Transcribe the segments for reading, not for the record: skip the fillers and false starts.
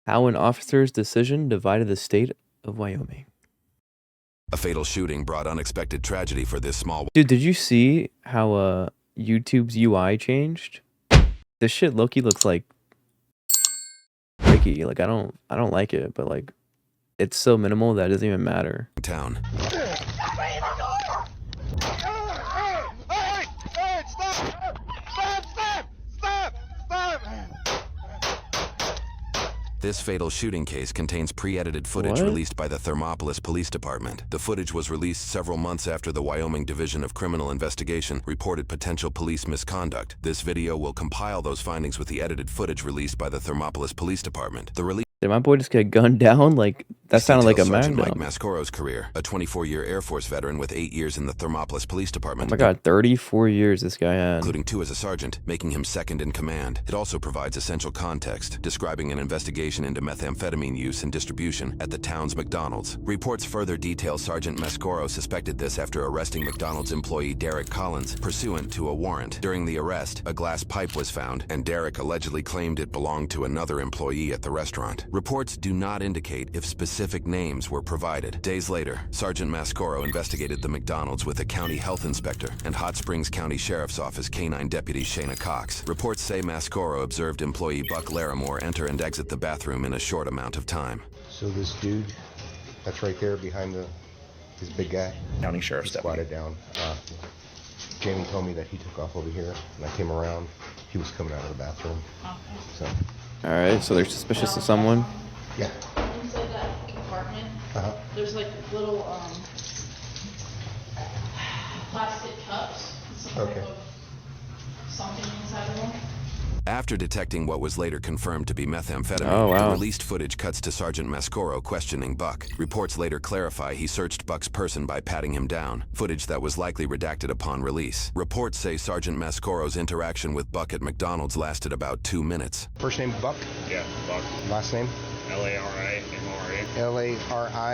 How an officer's decision divided the state of Wyoming. A fatal shooting brought unexpected tragedy for this small... Dude, did you see how YouTube's UI changed? This shit low-key looks like Ricky. Like I don't like it, but like it's so minimal that it doesn't even matter. Town. This fatal shooting case contains pre-edited footage released by the Thermopolis Police Department. The footage was released several months after the Wyoming Division of Criminal Investigation reported potential police misconduct. This video will compile those findings with the edited footage released by the Thermopolis Police Department. The release... Did my boy just get gunned down? Like, that sounded like a Sergeant man Mike Mascoro's career, a 24-year Air Force veteran with 8 years in the Thermopolis Police Department. Oh my god, 34 years this guy had. Including 2 as a sergeant, making him second in command. It also provides essential context, describing an investigation into methamphetamine use and distribution at the town's McDonald's. Reports further detail Sergeant Mascoro suspected this after arresting McDonald's employee Derek Collins, pursuant to a warrant. During the arrest, a glass pipe was found, and Derek allegedly claimed it belonged to another employee at the restaurant. Reports do not indicate if specific names were provided. Days later, Sergeant Mascoro investigated the McDonald's with a county health inspector and Hot Springs County Sheriff's Office Canine Deputy Shayna Cox. Reports say Mascoro observed employee Buck Larimore enter and exit the bathroom in a short amount of time. So this dude, that's right there behind this big guy. County Sheriff's Deputy. Squatted down. Jamie told me that he took off over here, and I came around. He was coming out of the bathroom. So. All right, so they're suspicious of someone. Yeah. Inside that compartment, there's like little plastic cups. Okay. Something inside of them. After detecting what was later confirmed to be methamphetamine, the released footage cuts to Sergeant Mascoro questioning Buck. Reports later clarify he searched Buck's person by patting him down, footage that was likely redacted upon release. Reports say Sergeant Mascoro's interaction with Buck at McDonald's lasted about 2 minutes. First name Buck? Yeah, Buck. Last name? Larimore. Larimore.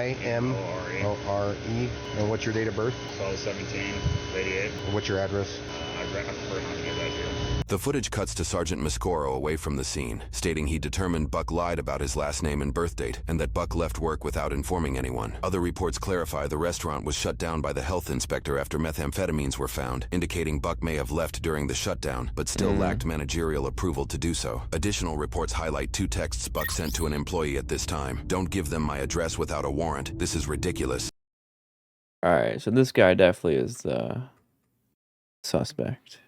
And what's your date of birth? 12/17/88. What's your address? I prefer not to give that here. The footage cuts to Sergeant Mascoro away from the scene, stating he determined Buck lied about his last name and birth date, and that Buck left work without informing anyone. Other reports clarify the restaurant was shut down by the health inspector after methamphetamines were found, indicating Buck may have left during the shutdown, but still lacked managerial approval to do so. Additional reports highlight 2 texts Buck sent to an employee at this time. "Don't give them my address without a warrant. This is ridiculous." All right, so this guy definitely is the suspect.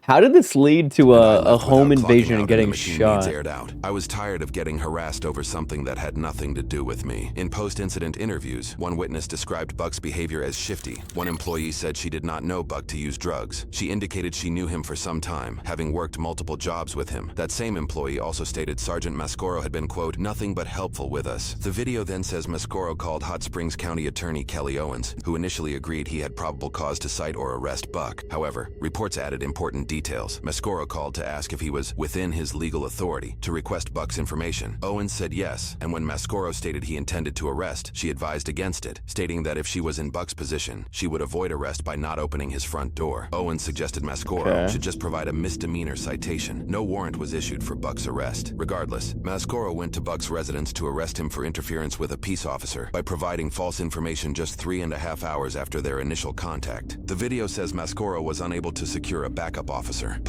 How did this lead to a home invasion and getting shot? Aired out. I was tired of getting harassed over something that had nothing to do with me. In post-incident interviews, one witness described Buck's behavior as shifty. One employee said she did not know Buck to use drugs. She indicated she knew him for some time, having worked multiple jobs with him. That same employee also stated Sergeant Mascoro had been, quote, nothing but helpful with us. The video then says Mascoro called Hot Springs County Attorney Kelly Owens, who initially agreed he had probable cause to cite or arrest Buck. However, reports added important details. Mascoro called to ask if he was within his legal authority to request Buck's information. Owens said yes, and when Mascoro stated he intended to arrest, she advised against it, stating that if she was in Buck's position, she would avoid arrest by not opening his front door. Owens suggested Mascoro should just provide a misdemeanor citation. No warrant was issued for Buck's arrest. Regardless, Mascoro went to Buck's residence to arrest him for interference with a peace officer by providing false information just 3.5 hours after their initial contact. The video says Mascoro was unable to secure a backup officer.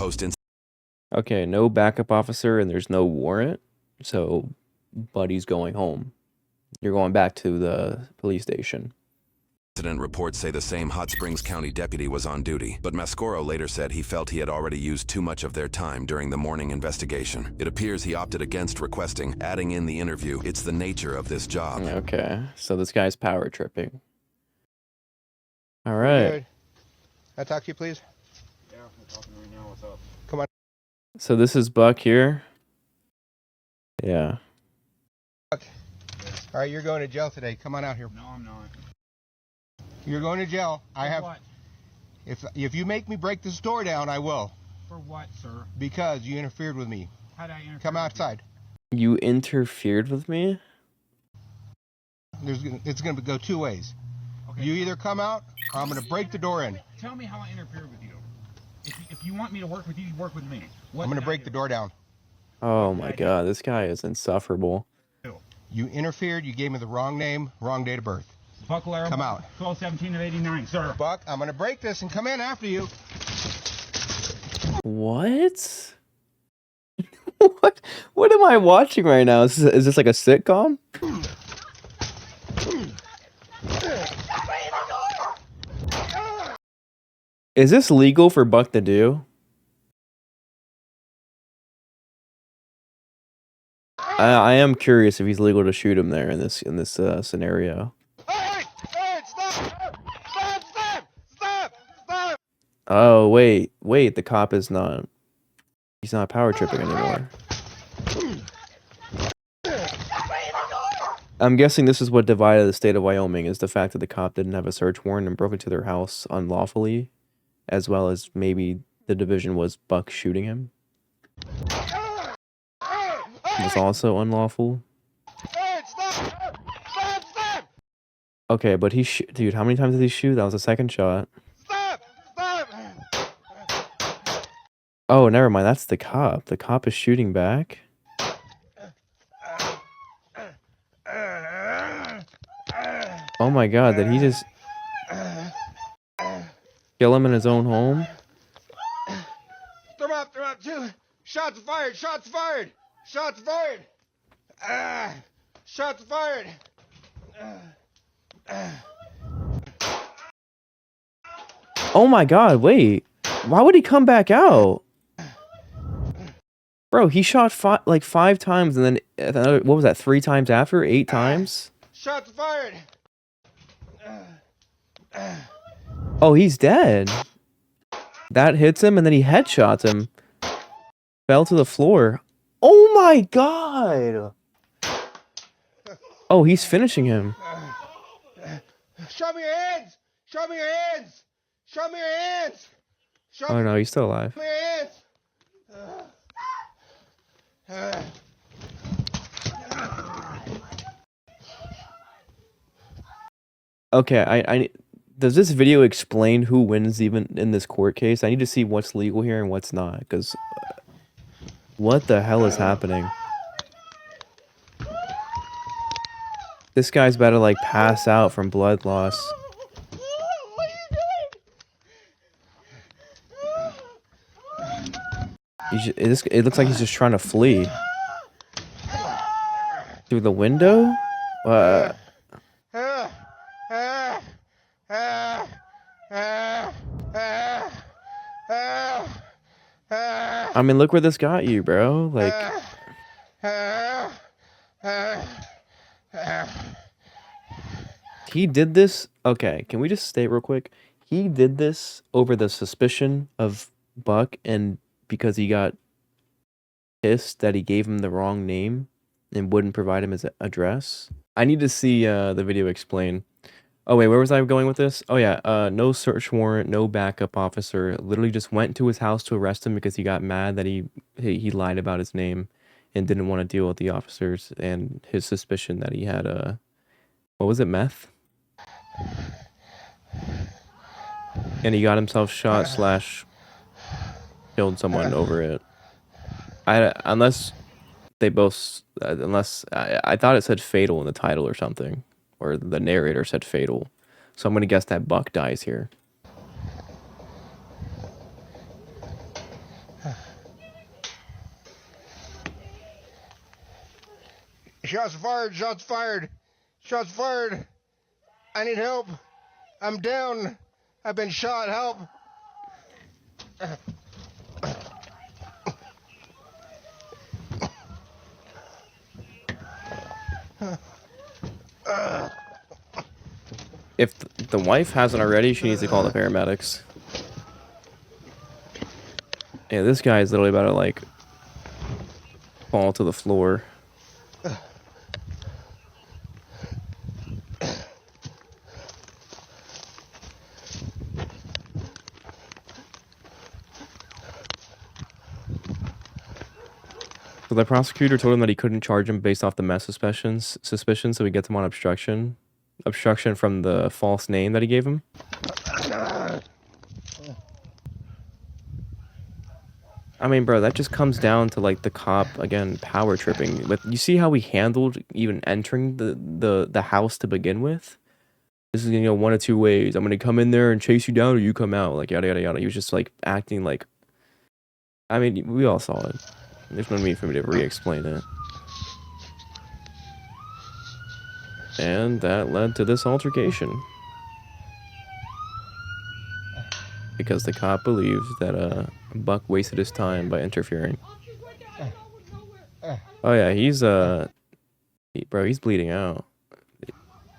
Okay, no backup officer and there's no warrant, so Buddy's going home. You're going back to the police station. Incident reports say the same Hot Springs County deputy was on duty, but Mascoro later said he felt he had already used too much of their time during the morning investigation. It appears he opted against requesting, adding in the interview, "It's the nature of this job." Okay, so this guy's power tripping. All right. Can I talk to you, please? Yeah, we're talking right now. What's up? Come on. So this is Buck here. Yeah. All right, you're going to jail today. Come on out here. No, I'm not. You're going to jail. I have. What? If you make me break this door down, I will. For what, sir? Because you interfered with me. How'd I interfere? Come outside. You interfered with me? It's going to go 2 ways. Okay. You either come out, or I'm going to break the door in. Tell me how I interfered with you. If you want me to work with you, you work with me. What I'm going to did I break do? the door down. Oh my god, this guy is insufferable. You interfered. You gave me the wrong name, wrong date of birth. Buck Laramie. Come out. 12/17 of 89, sir. Buck, I'm gonna break this and come in after you. What? What am I watching right now? Is this like a sitcom? Is this legal for Buck to do? I am curious if he's legal to shoot him there in this scenario. Hey, stop! Stop! Oh wait, the cop is not. He's not power tripping anymore. I'm guessing this is what divided the state of Wyoming, is the fact that the cop didn't have a search warrant and broke into their house unlawfully, as well as maybe the division was Buck shooting him. Was also unlawful. Stop! Okay, but dude, how many times did he shoot? That was the second shot. Stop! Oh, never mind. That's the cop. The cop is shooting back. Oh my god, did he just kill him in his own home? Throw him up, two. Shots fired! Oh my god, wait. Why would he come back out? Bro, he shot like 5 times and then another, what was that, 3 times after? 8 times? Shots fired! Oh, he's dead. That hits him and then he headshots him. Fell to the floor. Oh my god! Oh, he's finishing him. Show me your hands! Oh no, he's still alive. Show me your hands! Okay, I does this video explain who wins even in this court case? I need to see what's legal here and what's not, because what the hell is happening? This guy's about to like pass out from blood loss. It looks like he's just trying to flee. Through the window? I mean, look where this got you, bro. Like... He did this... Okay, can we just state real quick? He did this over the suspicion of Buck, and because he got pissed that he gave him the wrong name and wouldn't provide him his address. I need to see the video explain. Oh wait, where was I going with this? Oh yeah, no search warrant, no backup officer. Literally just went to his house to arrest him because he got mad that he lied about his name and didn't want to deal with the officers and his suspicion that he had what was it, meth? And he got himself shot / killed someone over it. Unless I thought it said fatal in the title or something, or the narrator said fatal, so I'm gonna guess that Buck dies here. Shots fired! I need help! I'm down! I've been shot, help! If the wife hasn't already, she needs to call the paramedics. Yeah, this guy is literally about to, like, fall to the floor. So the prosecutor told him that he couldn't charge him based off the meth suspicion, so he gets him on obstruction. Obstruction from the false name that he gave him. I mean, bro, that just comes down to like the cop again power tripping. But you see how he handled even entering the house to begin with? This is, one of two ways. I'm gonna come in there and chase you down, or you come out. Like yada yada yada. He was just like acting like. I mean, we all saw it. There's no need for me to re-explain it. And that led to this altercation. Because the cop believes that Buck wasted his time by interfering. Oh yeah, he's bro, he's bleeding out.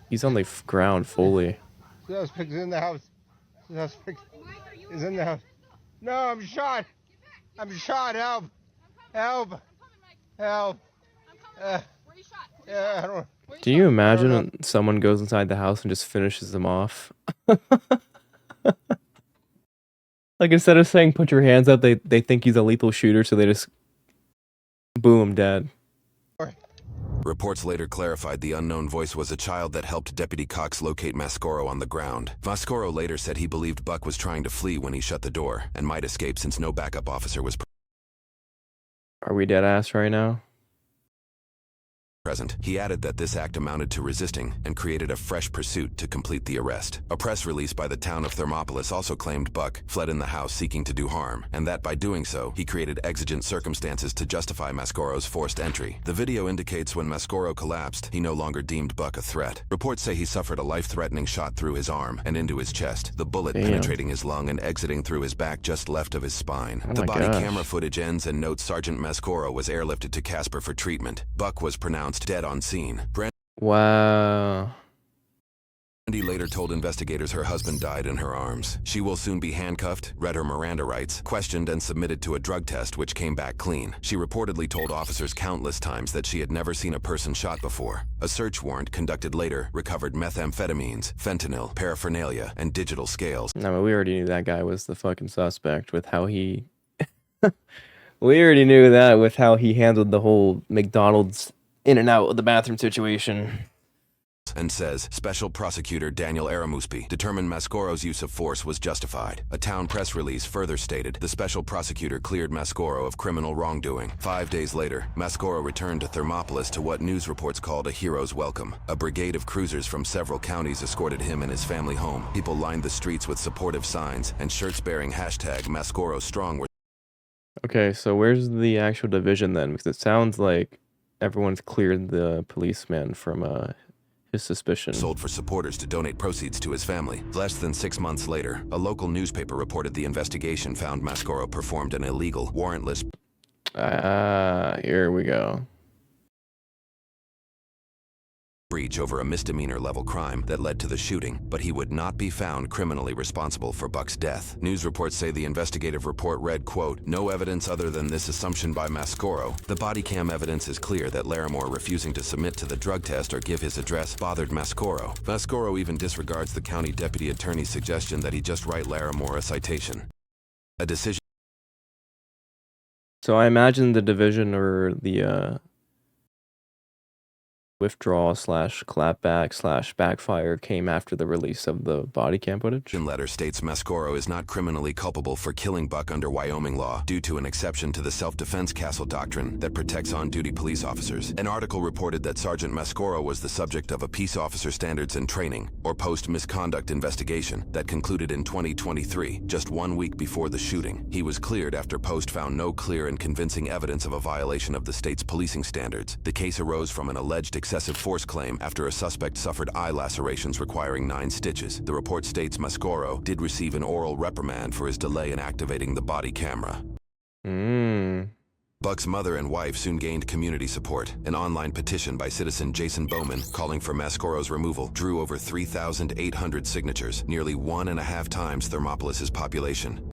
He's on the ground fully. He's in the house. He's in the house. No, I'm shot. I'm shot. Help. Help. Help. Where you shot? Yeah, I don't. Do you imagine someone goes inside the house and just finishes them off? Like instead of saying put your hands up, they think he's a lethal shooter, so they just boom, dead. Reports later clarified the unknown voice was a child that helped Deputy Cox locate Mascoro on the ground. Mascoro later said he believed Buck was trying to flee when he shut the door and might escape since no backup officer was Are we dead ass right now? present. He added that this act amounted to resisting and created a fresh pursuit to complete the arrest. A press release by the town of Thermopolis also claimed Buck fled in the house seeking to do harm, and that by doing so, he created exigent circumstances to justify Mascoro's forced entry. The video indicates when Mascoro collapsed, he no longer deemed Buck a threat. Reports say he suffered a life-threatening shot through his arm and into his chest, the bullet penetrating his lung and exiting through his back just left of his spine. Oh the body gosh. camera footage ends and notes Sergeant Mascoro was airlifted to Casper for treatment. Buck was pronounced dead on scene. Wow. Brandy later told investigators her husband died in her arms. She will soon be handcuffed, read her Miranda rights, questioned and submitted to a drug test which came back clean. She reportedly told officers countless times that she had never seen a person shot before. A search warrant conducted later recovered methamphetamines, fentanyl, paraphernalia, and digital scales. No, but we already knew that guy was the fucking suspect with how he... We already knew that with how he handled the whole McDonald's in and out of the bathroom situation. And says Special Prosecutor Daniel Aramuspi determined Mascoro's use of force was justified. A town press release further stated the special prosecutor cleared Mascoro of criminal wrongdoing. 5 days later, Mascoro returned to Thermopolis to what news reports called a hero's welcome. A brigade of cruisers from several counties escorted him and his family home. People lined the streets with supportive signs and shirts bearing hashtag Mascoro Strong were... Okay, so where's the actual division then? Because it sounds like everyone's cleared the policeman from his suspicion. sold for supporters to donate proceeds to his family. Less than 6 months later, a local newspaper reported the investigation found Mascoro performed an illegal, warrantless Here we go. breach over a misdemeanor level crime that led to the shooting, but he would not be found criminally responsible for Buck's death. News reports say the investigative report read, quote, "No evidence other than this assumption by Mascoro. The body cam evidence is clear that Larimore refusing to submit to the drug test or give his address bothered Mascoro. Mascoro even disregards the county deputy attorney's suggestion that he just write Larimore a citation. A decision So I imagine the division or the withdrawal slash clapback slash backfire came after the release of the body cam footage. letter states Mascoro is not criminally culpable for killing Buck under Wyoming law due to an exception to the self-defense castle doctrine that protects on-duty police officers. An article reported that Sergeant Mascoro was the subject of a Peace Officer Standards and Training, or post-misconduct investigation, that concluded in 2023, just 1 week before the shooting. He was cleared after Post found no clear and convincing evidence of a violation of the state's policing standards. The case arose from an alleged excessive force claim after a suspect suffered eye lacerations requiring 9 stitches. The report states Mascoro did receive an oral reprimand for his delay in activating the body camera. Buck's mother and wife soon gained community support. An online petition by citizen Jason Bowman calling for Mascoro's removal drew over 3,800 signatures, nearly 1.5 times Thermopolis's population.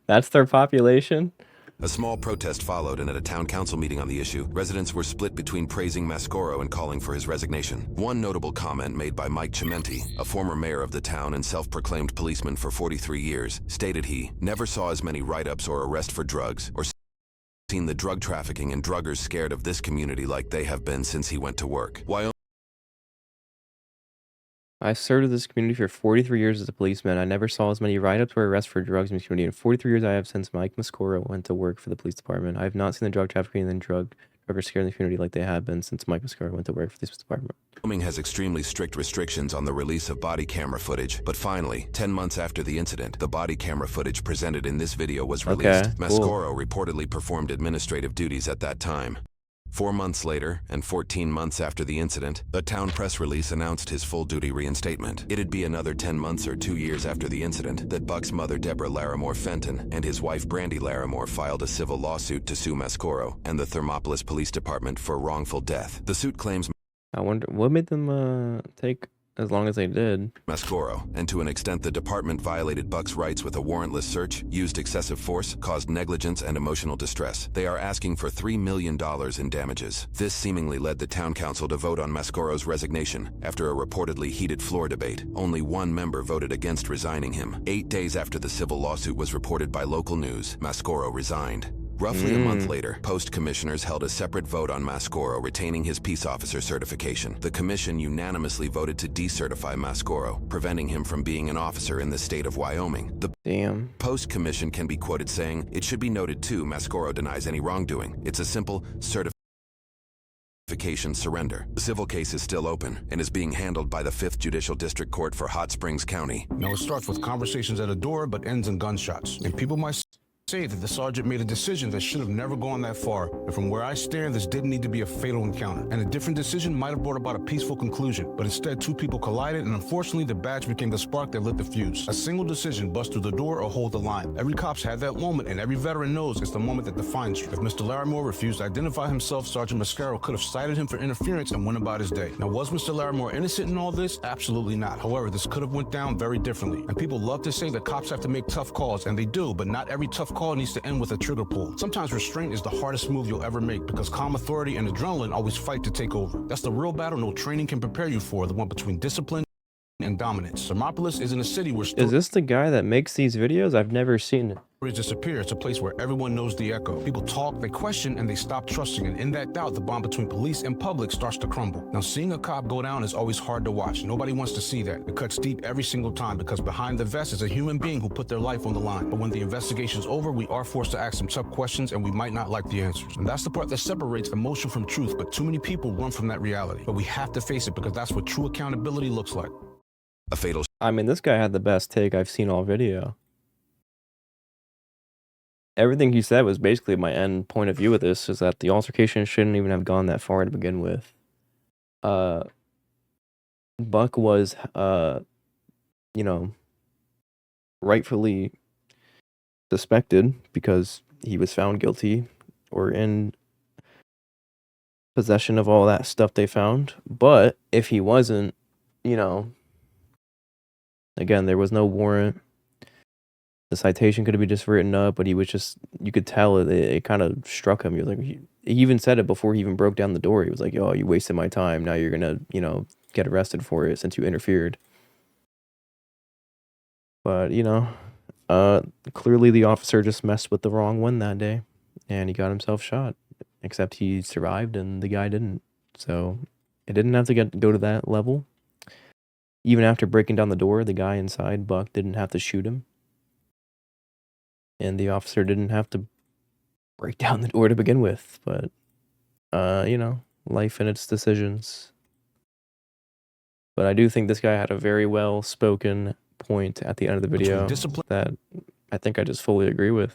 That's their population? A small protest followed, and at a town council meeting on the issue, residents were split between praising Mascoro and calling for his resignation. One notable comment made by Mike Chimenti, a former mayor of the town and self-proclaimed policeman for 43 years, stated he never saw as many write-ups or arrests for drugs or seen the drug trafficking and druggers scared of this community like they have been since he went to work. Wyoming I served this community for 43 years as a policeman. I never saw as many write-ups or arrests for drugs in the community. In 43 years I have since Mike Mascoro went to work for the police department. I have not seen the drug trafficking and drugger scare in the community like they have been since Mike Mascoro went to work for the police department. Wyoming has extremely strict restrictions on the release of body camera footage, but finally, 10 months after the incident, the body camera footage presented in this video was released. Okay, cool. Mascoro reportedly performed administrative duties at that time. 4 months later, and 14 months after the incident, a town press release announced his full-duty reinstatement. It'd be another 10 months or 2 years after the incident that Buck's mother, Deborah Larimore Fenton, and his wife, Brandy Larimore, filed a civil lawsuit to sue Mascoro and the Thermopolis Police Department for wrongful death. The suit claims I wonder what made them take as long as they did. Mascoro, and to an extent the department violated Buck's rights with a warrantless search, used excessive force, caused negligence and emotional distress. They are asking for $3 million in damages. This seemingly led the town council to vote on Mascoro's resignation. After a reportedly heated floor debate, only one member voted against resigning him. 8 days after the civil lawsuit was reported by local news, Mascoro resigned. Roughly a month later, post commissioners held a separate vote on Mascoro retaining his peace officer certification. The commission unanimously voted to decertify Mascoro, preventing him from being an officer in the state of Wyoming. The post commission can be quoted saying, "It should be noted too, Mascoro denies any wrongdoing. It's a simple certification surrender." The civil case is still open and is being handled by the 5th Judicial District Court for Hot Springs County. Now it starts with conversations at a door but ends in gunshots. And people might say that the sergeant made a decision that should have never gone that far, and from where I stand, this didn't need to be a fatal encounter, and a different decision might have brought about a peaceful conclusion, but instead 2 people collided, and unfortunately the badge became the spark that lit the fuse. A single decision, bust through the door or hold the line. Every cop's had that moment, and every veteran knows it's the moment that defines you. If Mr. Larimore refused to identify himself, Sergeant Mascaro could have cited him for interference and went about his day. Now, was Mr. Larimore innocent in all this? Absolutely not. However, this could have went down very differently, and people love to say that cops have to make tough calls, and they do, but not every tough call needs to end with a trigger pull. Sometimes restraint is the hardest move you'll ever make because calm authority and adrenaline always fight to take over. That's the real battle no training can prepare you for, the one between discipline and dominance. Thermopolis isn't a city where Is this the guy that makes these videos? I've never seen it. stories disappear. It's a place where everyone knows the echo. People talk, they question, and they stop trusting. And in that doubt, the bond between police and public starts to crumble. Now, seeing a cop go down is always hard to watch. Nobody wants to see that. It cuts deep every single time because behind the vest is a human being who put their life on the line. But when the investigation's over, we are forced to ask some tough questions, and we might not like the answers. And that's the part that separates emotion from truth. But too many people run from that reality. But we have to face it because that's what true accountability looks like. A fatal I mean, this guy had the best take I've seen all video. Everything he said was basically my end point of view with this, is that the altercation shouldn't even have gone that far to begin with. Buck was, you know, rightfully suspected because he was found guilty or in possession of all that stuff they found. But if he wasn't, you know, again, there was no warrant. The citation could have been just written up, but he was just, you could tell it kind of struck him. He was like, he even said it before he even broke down the door. He was like, "Oh, you wasted my time. Now you're going to, you know, get arrested for it since you interfered." But, you know, clearly the officer just messed with the wrong one that day and he got himself shot, except he survived and the guy didn't. So it didn't have to go to that level. Even after breaking down the door, the guy inside, Buck, didn't have to shoot him. And the officer didn't have to break down the door to begin with. But, you know, life and its decisions. But I do think this guy had a very well-spoken point at the end of the video that I think I just fully agree with.